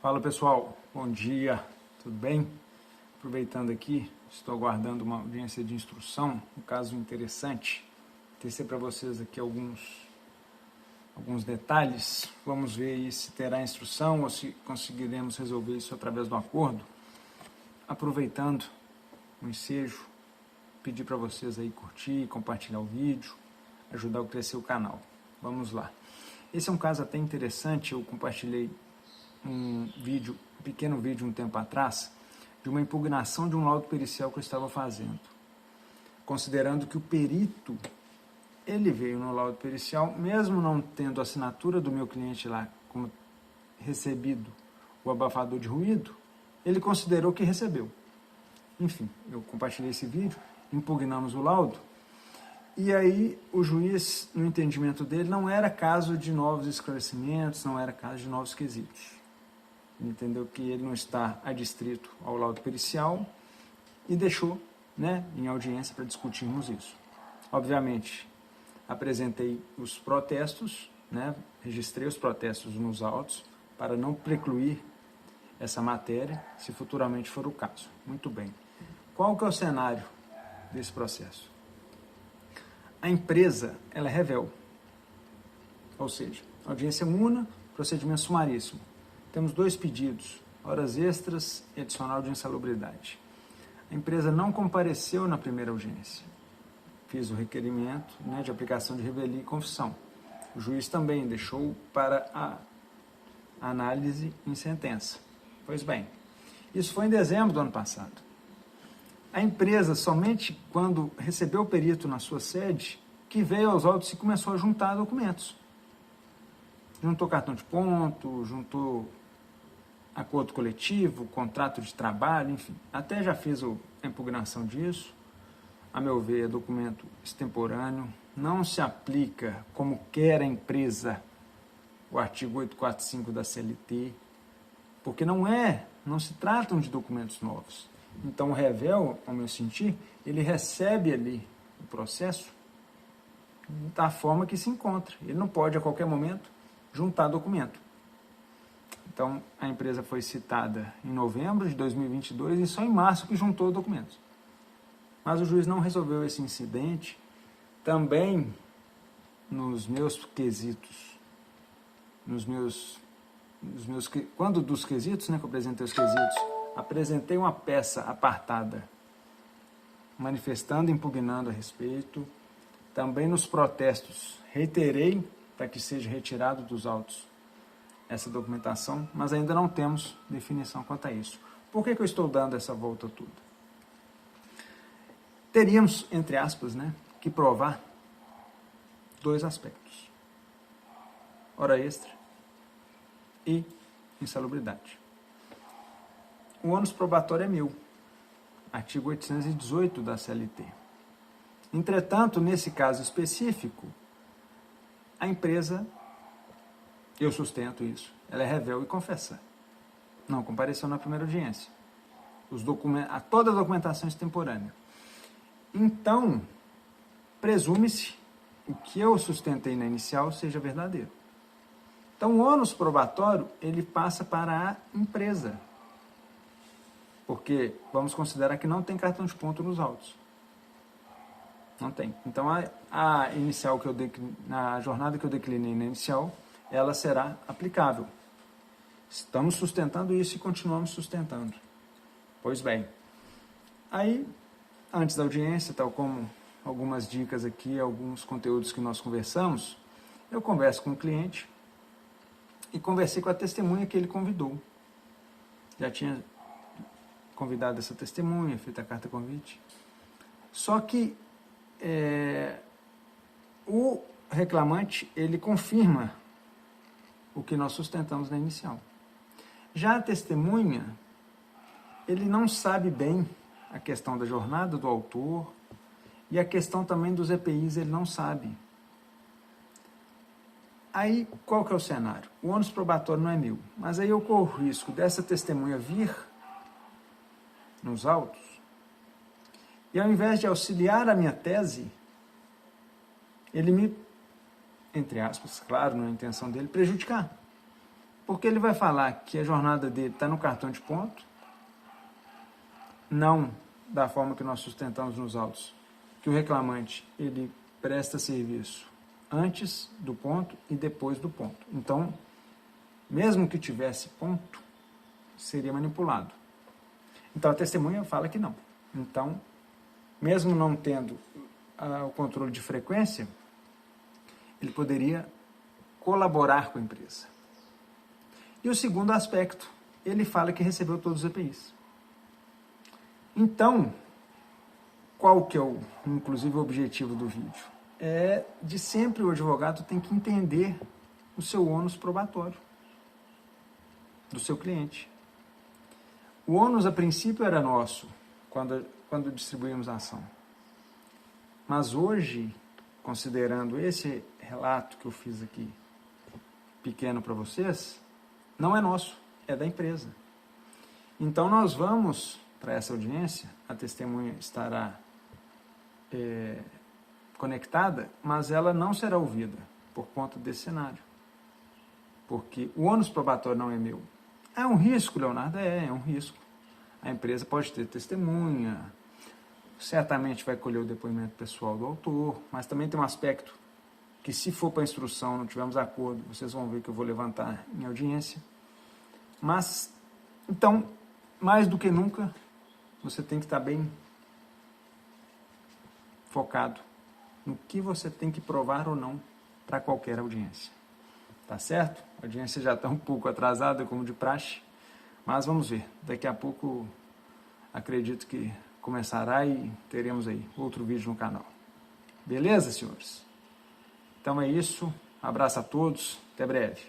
Fala pessoal, bom dia, tudo bem? Aproveitando aqui, estou aguardando uma audiência de instrução, um caso interessante. Tecer para vocês aqui alguns detalhes. Vamos ver aí se terá instrução ou se conseguiremos resolver isso através do acordo. Aproveitando o ensejo, pedir para vocês aí curtir, compartilhar o vídeo, ajudar a crescer o canal. Vamos lá. Esse é um caso até interessante, eu compartilhei um pequeno vídeo um tempo atrás, de uma impugnação de um laudo pericial que eu estava fazendo. Considerando que o perito, ele veio no laudo pericial, mesmo não tendo a assinatura do meu cliente lá como recebido o abafador de ruído, ele considerou que recebeu. Enfim, eu compartilhei esse vídeo, impugnamos o laudo, e aí o juiz, no entendimento dele, não era caso de novos esclarecimentos, não era caso de novos quesitos. Ele entendeu que ele não está adstrito ao laudo pericial e deixou, em audiência para discutirmos isso. Obviamente, apresentei os protestos, registrei os protestos nos autos para não precluir essa matéria, se futuramente for o caso. Muito bem. Qual que é o cenário desse processo? A empresa, ela é revel, ou seja, audiência una, procedimento sumaríssimo. Temos 2 pedidos, horas extras e adicional de insalubridade. A empresa não compareceu na primeira audiência. Fiz o requerimento de aplicação de revelia e confissão. O juiz também deixou para a análise em sentença. Pois bem, isso foi em dezembro do ano passado. A empresa, somente quando recebeu o perito na sua sede, que veio aos autos e começou a juntar documentos. Juntou cartão de ponto, juntou acordo coletivo, contrato de trabalho, enfim. Até já fiz a impugnação disso. A meu ver, é documento extemporâneo. Não se aplica como quer a empresa o artigo 845 da CLT, porque não se tratam de documentos novos. Então, o revel, ao meu sentir, ele recebe ali o processo da forma que se encontra. Ele não pode, a qualquer momento, juntar documento. Então, a empresa foi citada em novembro de 2022 e só em março que juntou documentos. Mas o juiz não resolveu esse incidente. Também, nos meus quesitos, quando dos quesitos, que eu apresentei os quesitos, apresentei uma peça apartada, manifestando e impugnando a respeito. Também nos protestos, reiterei para que seja retirado dos autos essa documentação, mas ainda não temos definição quanto a isso. Por que eu estou dando essa volta toda? Teríamos, entre aspas, que provar 2 aspectos: hora extra e insalubridade. O ônus probatório é meu, artigo 818 da CLT. Entretanto, nesse caso específico, a empresa, eu sustento isso, ela é revel e confessa. Não compareceu na primeira audiência. Toda a documentação extemporânea. Então, presume-se o que eu sustentei na inicial seja verdadeiro. Então, o ônus probatório, ele passa para a empresa. Porque vamos considerar que não tem cartão de ponto nos autos. Não tem. Então, a inicial a jornada que eu declinei na inicial, ela será aplicável. Estamos sustentando isso e continuamos sustentando. Pois bem, aí, antes da audiência, tal como algumas dicas aqui, alguns conteúdos que nós conversamos, eu converso com o cliente e conversei com a testemunha que ele convidou. Já tinha convidado essa testemunha, feito a carta convite. Só que o reclamante, ele confirma o que nós sustentamos na inicial. Já a testemunha, ele não sabe bem a questão da jornada do autor e a questão também dos EPIs, ele não sabe. Aí, qual que é o cenário? O ônus probatório não é meu, mas aí eu corro o risco dessa testemunha vir nos autos e, ao invés de auxiliar a minha tese, ele me, entre aspas, claro, não é a intenção dele, prejudicar. Porque ele vai falar que a jornada dele está no cartão de ponto, não da forma que nós sustentamos nos autos, que o reclamante ele presta serviço antes do ponto e depois do ponto. Então, mesmo que tivesse ponto, seria manipulado. Então, a testemunha fala que não. Então, mesmo não tendo o controle de frequência, ele poderia colaborar com a empresa. E o segundo aspecto, ele fala que recebeu todos os EPIs. Então, qual que é inclusive o objetivo do vídeo? É de sempre o advogado tem que entender o seu ônus probatório do seu cliente. O ônus, a princípio, era nosso, quando distribuímos a ação. Mas hoje, considerando esse relato que eu fiz aqui, pequeno para vocês, não é nosso, é da empresa. Então, nós vamos para essa audiência, a testemunha estará conectada, mas ela não será ouvida por conta desse cenário. Porque o ônus probatório não é meu. É um risco, Leonardo? É um risco. A empresa pode ter testemunha, certamente vai colher o depoimento pessoal do autor, mas também tem um aspecto que, se for para instrução, não tivermos acordo, vocês vão ver que eu vou levantar em audiência. Mas, então, mais do que nunca, você tem que estar bem focado no que você tem que provar ou não para qualquer audiência. Tá certo? A audiência já está um pouco atrasada, como de praxe, mas vamos ver. Daqui a pouco, acredito que começará e teremos aí outro vídeo no canal. Beleza, senhores? Então é isso. Abraço a todos. Até breve.